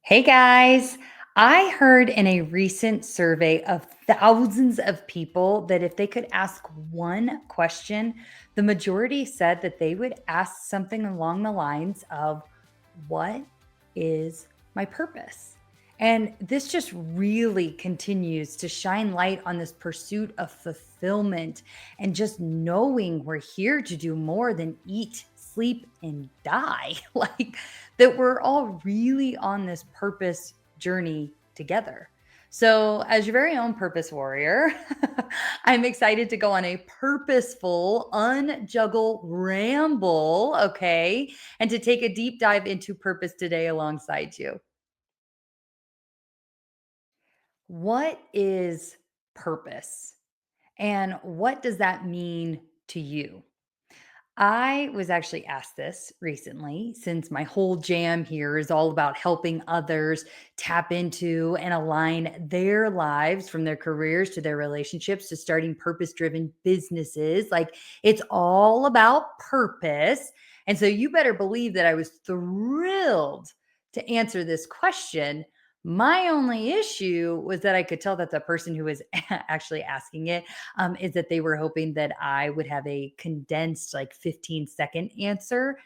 Hey guys, I heard in a recent survey of thousands of people that if they could ask one question, the majority said that they would ask something along the lines of, "What is my purpose?" And this just really continues to shine light on this pursuit of fulfillment and just knowing we're here to do more than eat, sleep, and die. Like, that we're all really on this purpose journey together. So, as your very own purpose warrior, I'm excited to go on a purposeful, unjuggle ramble, okay, and to take a deep dive into purpose today alongside you. What is purpose? And what does that mean to you? I was actually asked this recently since my whole jam here is all about helping others tap into and align their lives from their careers to their relationships to starting purpose driven businesses. Like it's all about purpose. And so you better believe that I was thrilled to answer this question. My only issue was that I could tell that the person who was actually asking it is that they were hoping that I would have a condensed, like 15-second answer.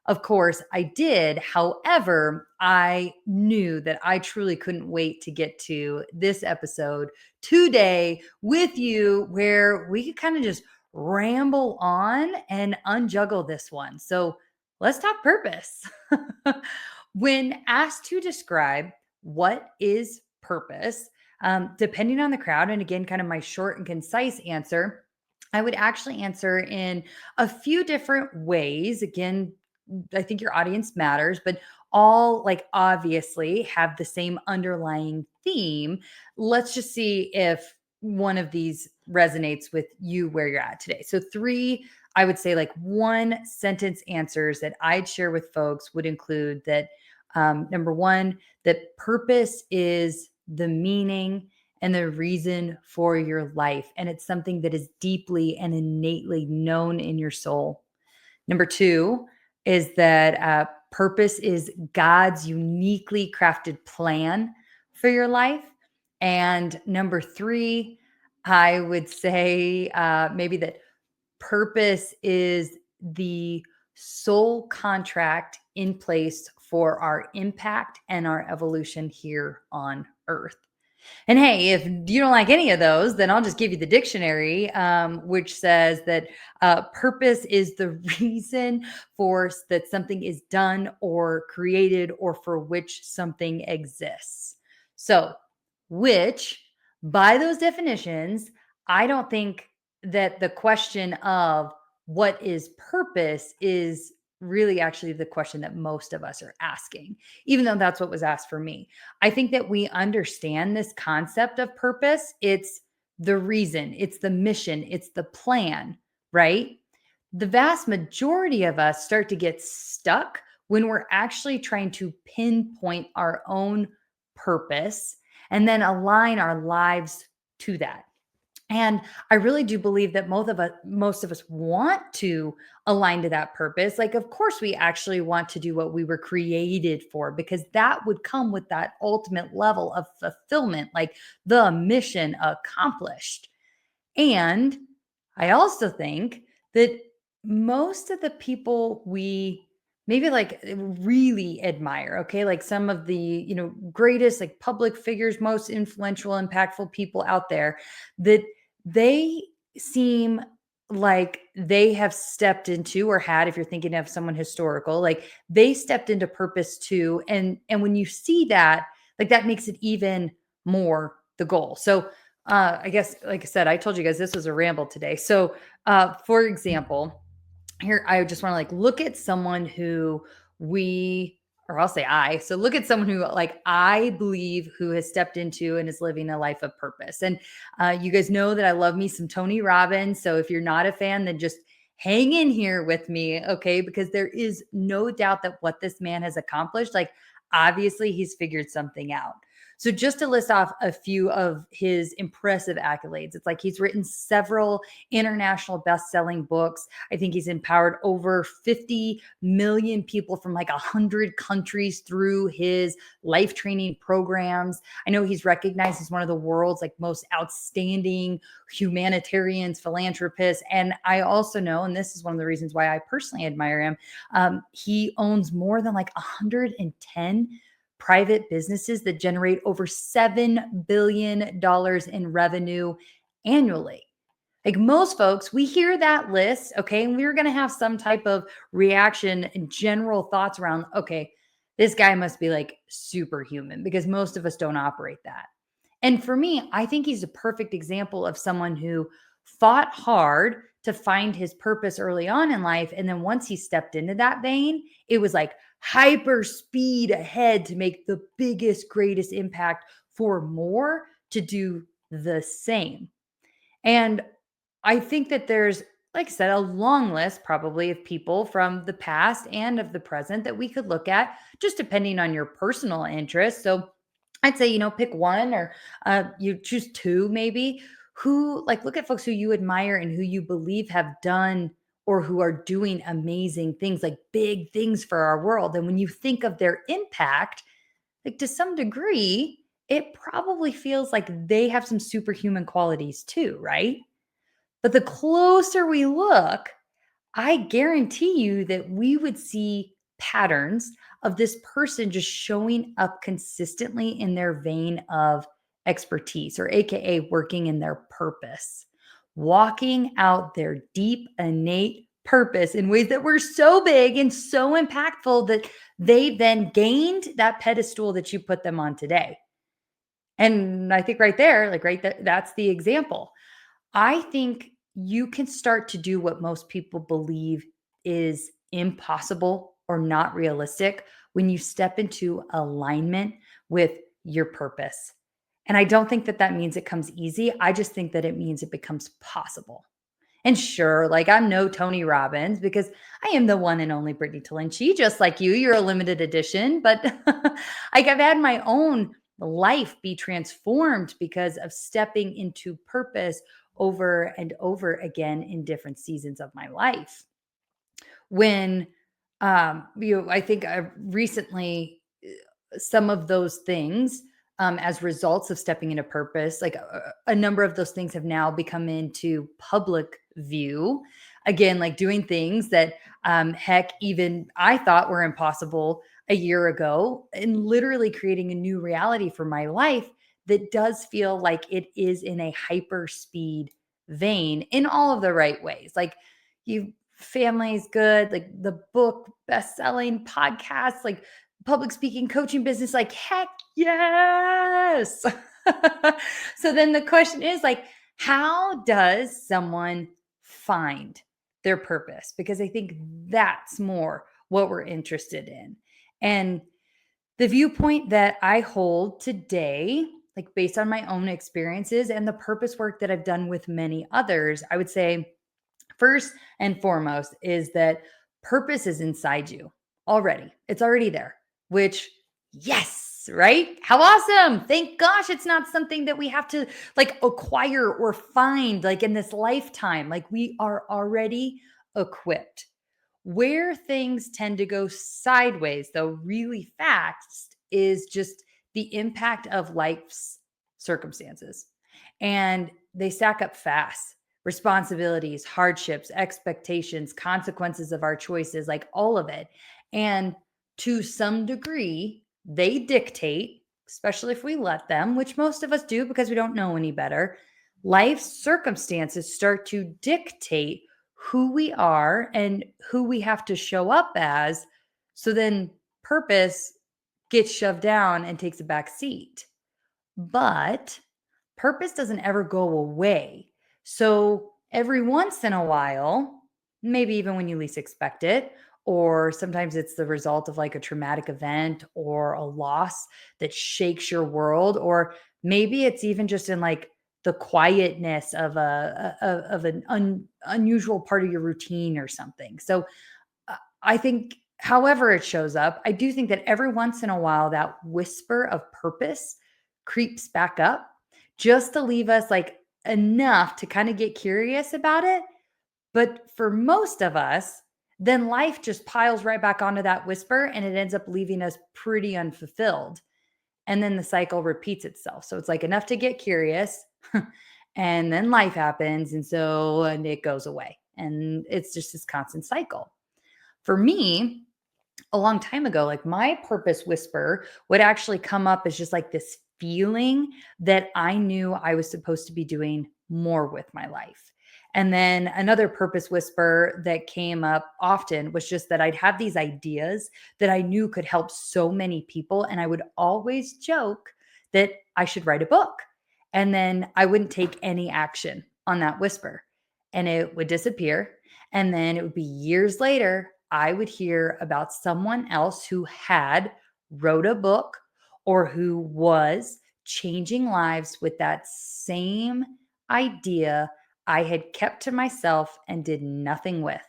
Of course, I did. However, I knew that I truly couldn't wait to get to this episode today with you, where we could kind of just ramble on and unjuggle this one. So let's talk purpose. When asked to describe what is purpose, depending on the crowd, and again, kind of my short and concise answer, I would actually answer in a few different ways. Again, I think your audience matters, but all like obviously have the same underlying theme. Let's just see if one of these resonates with you where you're at today. So, three, I would say like one sentence answers that I'd share with folks would include that number one, that purpose is the meaning and the reason for your life. And it's something that is deeply and innately known in your soul. Number two is that purpose is God's uniquely crafted plan for your life. And number three, I would say maybe that purpose is the sole contract in place for our impact and our evolution here on earth. And hey, if you don't like any of those, then I'll just give you the dictionary, which says that purpose is the reason for that something is done or created or for which something exists. So, which by those definitions, I don't think that the question of what is purpose is really actually the question that most of us are asking, even though that's what was asked for me. I think that we understand this concept of purpose. It's the reason, it's the mission, it's the plan, right? The vast majority of us start to get stuck when we're actually trying to pinpoint our own purpose and then align our lives to that. And I really do believe that most of us want to align to that purpose. Like, of course, we actually want to do what we were created for, because that would come with that ultimate level of fulfillment, like the mission accomplished. And I also think that most of the people we maybe like really admire, okay, like some of the, greatest like public figures, most influential, impactful people out there, that they seem like they have stepped into or had, if you're thinking of someone historical, like they stepped into purpose too. And when you see that, like that makes it even more the goal. So I guess, like I said, I told you guys this was a ramble today. So, for example, here I just want to like look at someone who we, or I'll say I. So look at someone who like I believe who has stepped into and is living a life of purpose. And you guys know that I love me some Tony Robbins. So if you're not a fan, then just hang in here with me, okay? Because there is no doubt that what this man has accomplished, like obviously he's figured something out. So, just to list off a few of his impressive accolades, it's like he's written several international best-selling books. I think he's empowered over 50 million people from like 100 countries through his life training programs. I know he's recognized as one of the world's like most outstanding humanitarians, philanthropists. And I also know, and this is one of the reasons why I personally admire him, he owns more than like 110 private businesses that generate over $7 billion in revenue annually. Like most folks, we hear that list, okay, and we're going to have some type of reaction and general thoughts around, okay, this guy must be like superhuman because most of us don't operate that. And for me, I think he's a perfect example of someone who fought hard to find his purpose early on in life. And then once he stepped into that vein, it was like hyper speed ahead to make the biggest, greatest impact for more to do the same. And I think that there's, like I said, a long list probably of people from the past and of the present that we could look at, just depending on your personal interests. So I'd say, pick one or you choose two maybe who like look at folks who you admire and who you believe have done or who are doing amazing things, like big things for our world. And when you think of their impact, like to some degree, it probably feels like they have some superhuman qualities too, right? But the closer we look, I guarantee you that we would see patterns of this person just showing up consistently in their vein of expertise, or AKA working in their purpose, walking out their deep, innate purpose in ways that were so big and so impactful that they then gained that pedestal that you put them on today. And I think right there, like right there, that's the example. I think you can start to do what most people believe is impossible or not realistic when you step into alignment with your purpose. And I don't think that that means it comes easy. I just think that it means it becomes possible. And sure, like I'm no Tony Robbins because I am the one and only Brittany Talinchi, just like you. You're a limited edition, but like I've had my own life be transformed because of stepping into purpose over and over again in different seasons of my life. When I think I recently some of those things as results of stepping into purpose, like a number of those things have now become into public view. Again, like doing things that heck, even I thought were impossible a year ago, and literally creating a new reality for my life that does feel like it is in a hyper speed vein in all of the right ways. Like you family is good, like the book, best-selling podcast, like public speaking, coaching business, like heck yes. So then the question is like, how does someone find their purpose? Because I think that's more what we're interested in. And the viewpoint that I hold today, like based on my own experiences and the purpose work that I've done with many others, I would say first and foremost is that purpose is inside you already. It's already there, which, yes, right? How awesome. Thank gosh it's not something that we have to like acquire or find like in this lifetime. Like we are already equipped. Where things tend to go sideways, though, really fast, is just the impact of life's circumstances. And they stack up fast. Responsibilities, hardships, expectations, consequences of our choices, like all of it. And to some degree, they dictate, especially if we let them, which most of us do because we don't know any better. Life's circumstances start to dictate who we are and who we have to show up as. So then purpose gets shoved down and takes a back seat. But purpose doesn't ever go away. So every once in a while, maybe even when you least expect it, or sometimes it's the result of like a traumatic event or a loss that shakes your world, or maybe it's even just in like the quietness of an unusual part of your routine or something. So I think, however it shows up, I do think that every once in a while, that whisper of purpose creeps back up just to leave us like enough to kind of get curious about it. But for most of us, then life just piles right back onto that whisper and it ends up leaving us pretty unfulfilled. And then the cycle repeats itself. So it's like enough to get curious and then life happens. And it goes away. And it's just this constant cycle. For me, a long time ago, like my purpose whisper would actually come up as just like this feeling that I knew I was supposed to be doing more with my life. And then another purpose whisper that came up often was just that I'd have these ideas that I knew could help so many people. And I would always joke that I should write a book. And then I wouldn't take any action on that whisper and it would disappear. And then it would be years later, I would hear about someone else who had wrote a book or who was changing lives with that same idea I had kept to myself and did nothing with.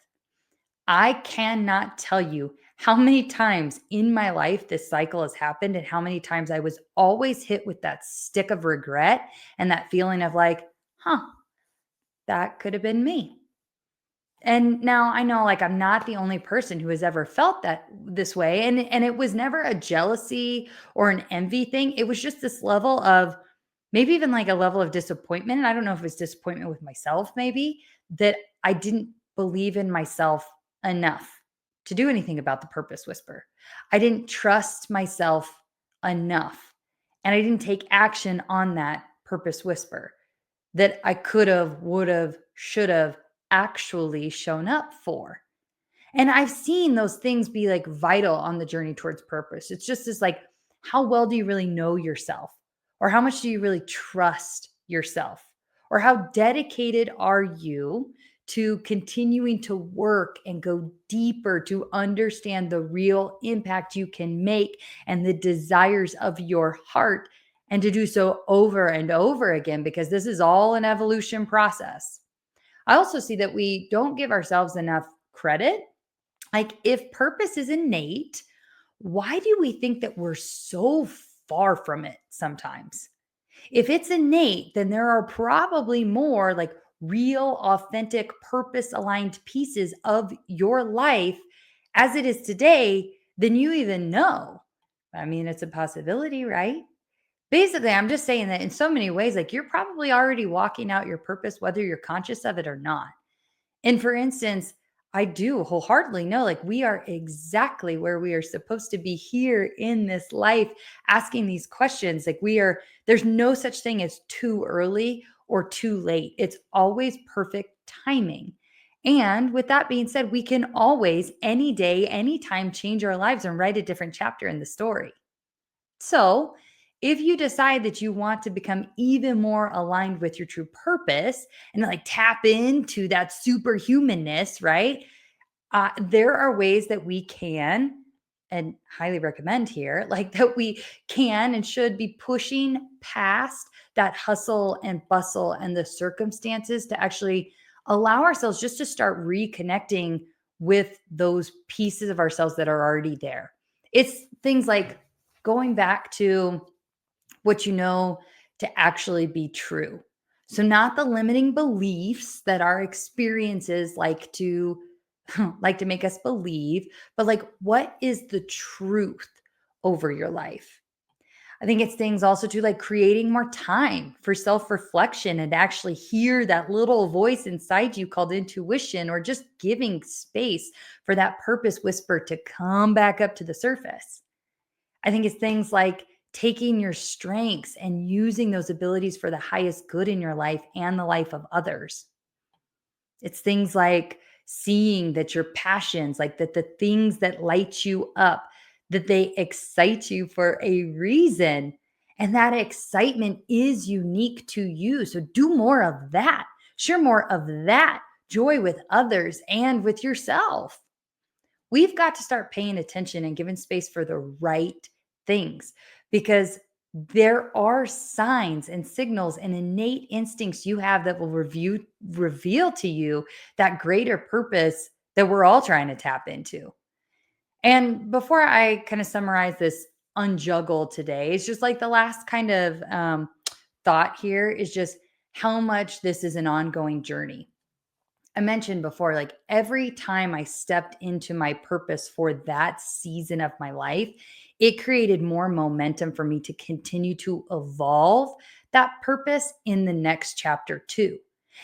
I cannot tell you how many times in my life this cycle has happened and how many times I was always hit with that stick of regret and that feeling of like, that could have been me. And now I know like I'm not the only person who has ever felt that this way and it was never a jealousy or an envy thing. It was just this level of maybe even like a level of disappointment. And I don't know if it's disappointment with myself maybe that I didn't believe in myself enough to do anything about the purpose whisper. I didn't trust myself enough and I didn't take action on that purpose whisper that I could have, would have, should have actually shown up for. And I've seen those things be like vital on the journey towards purpose. It's just this like, how well do you really know yourself? Or how much do you really trust yourself? Or how dedicated are you to continuing to work and go deeper to understand the real impact you can make and the desires of your heart, and to do so over and over again, because this is all an evolution process. I also see that we don't give ourselves enough credit. Like, if purpose is innate, why do we think that we're so far from it sometimes? If it's innate, then there are probably more like real, authentic, purpose aligned pieces of your life as it is today than you even know. I mean, it's a possibility, right? Basically, I'm just saying that in so many ways, like you're probably already walking out your purpose, whether you're conscious of it or not. And for instance, I do wholeheartedly know like we are exactly where we are supposed to be here in this life, asking these questions. Like there's no such thing as too early or too late. It's always perfect timing. And with that being said, we can always, any day, anytime, change our lives and write a different chapter in the story. So, if you decide that you want to become even more aligned with your true purpose and like tap into that superhumanness, right? There are ways that we can, and highly recommend here, like that we can and should be pushing past that hustle and bustle and the circumstances to actually allow ourselves just to start reconnecting with those pieces of ourselves that are already there. It's things like going back to what you know to actually be true. So not the limiting beliefs that our experiences like to make us believe, but like what is the truth over your life? I think it's things also to like creating more time for self-reflection and actually hear that little voice inside you called intuition, or just giving space for that purpose whisper to come back up to the surface. I think it's things like taking your strengths and using those abilities for the highest good in your life and the life of others. It's things like seeing that your passions, like that the things that light you up, that they excite you for a reason. And that excitement is unique to you. So do more of that. Share more of that joy with others and with yourself. We've got to start paying attention and giving space for the right things, because there are signs and signals and innate instincts you have that will reveal to you that greater purpose that we're all trying to tap into. And before I kind of summarize this unjuggle today. It's just like the last kind of thought here is just how much this is an ongoing journey. I mentioned before, like every time I stepped into my purpose for that season of my life, it created more momentum for me to continue to evolve that purpose in the next chapter too.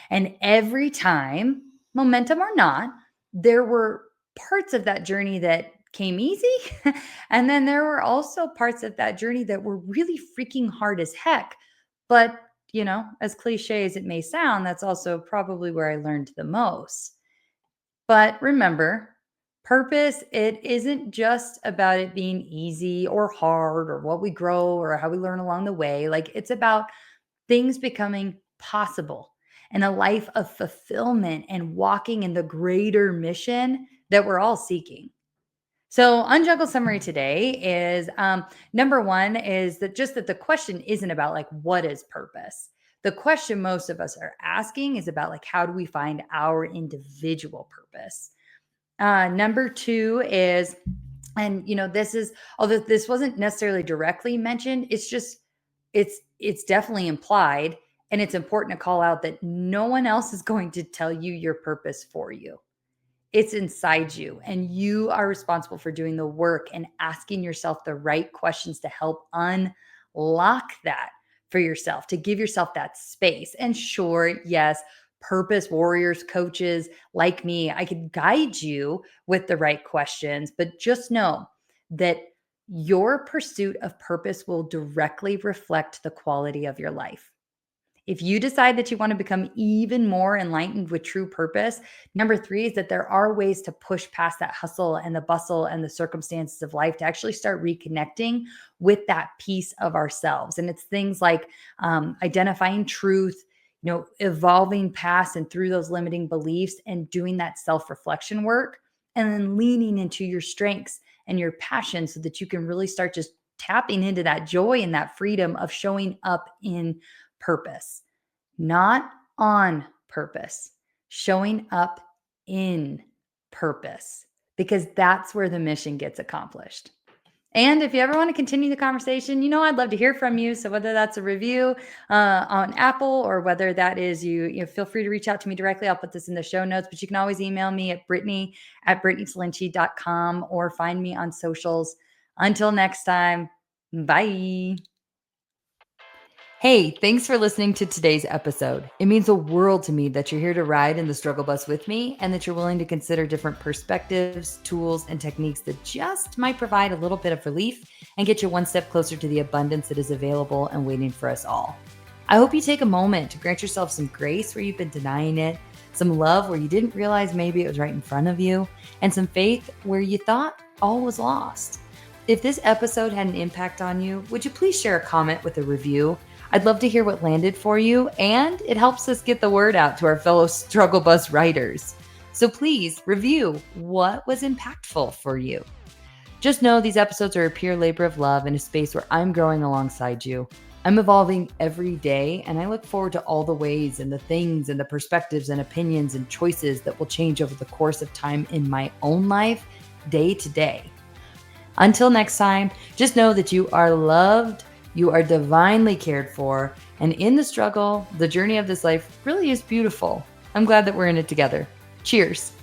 And every time, momentum or not, there were parts of that journey that came easy. And then there were also parts of that journey that were really freaking hard as heck. But as cliche as it may sound, that's also probably where I learned the most. But remember, purpose, it isn't just about it being easy or hard or what we grow or how we learn along the way. Like it's about things becoming possible and a life of fulfillment and walking in the greater mission that we're all seeking. So, unjuggle summary today is number one is that just that the question isn't about like what is purpose. The question most of us are asking is about like how do we find our individual purpose. Number two is, and this is, although this wasn't necessarily directly mentioned, it's definitely implied, and it's important to call out that no one else is going to tell you your purpose for you. It's inside you, and you are responsible for doing the work and asking yourself the right questions to help unlock that for yourself, to give yourself that space. And sure, yes, purpose warriors, coaches like me, I could guide you with the right questions, but just know that your pursuit of purpose will directly reflect the quality of your life. If you decide that you want to become even more enlightened with true purpose, number three is that there are ways to push past that hustle and the bustle and the circumstances of life to actually start reconnecting with that piece of ourselves. And it's things like identifying truth, evolving past and through those limiting beliefs and doing that self-reflection work, and then leaning into your strengths and your passion so that you can really start just tapping into that joy and that freedom of showing up in purpose, not on purpose, showing up in purpose, because that's where the mission gets accomplished. And if you ever want to continue the conversation, I'd love to hear from you. So whether that's a review on Apple or whether that is feel free to reach out to me directly. I'll put this in the show notes, but you can always email me at brittany@brittanytalinci.com or find me on socials. Until next time, bye. Hey, thanks for listening to today's episode. It means the world to me that you're here to ride in the struggle bus with me and that you're willing to consider different perspectives, tools, and techniques that just might provide a little bit of relief and get you one step closer to the abundance that is available and waiting for us all. I hope you take a moment to grant yourself some grace where you've been denying it, some love where you didn't realize maybe it was right in front of you, and some faith where you thought all was lost. If this episode had an impact on you, would you please share a comment with a review? I'd love to hear what landed for you, and it helps us get the word out to our fellow struggle bus riders. So please review what was impactful for you. Just know these episodes are a pure labor of love in a space where I'm growing alongside you. I'm evolving every day, and I look forward to all the ways and the things and the perspectives and opinions and choices that will change over the course of time in my own life, day to day. Until next time, just know that you are loved, you are divinely cared for, and in the struggle, the journey of this life really is beautiful. I'm glad that we're in it together. Cheers.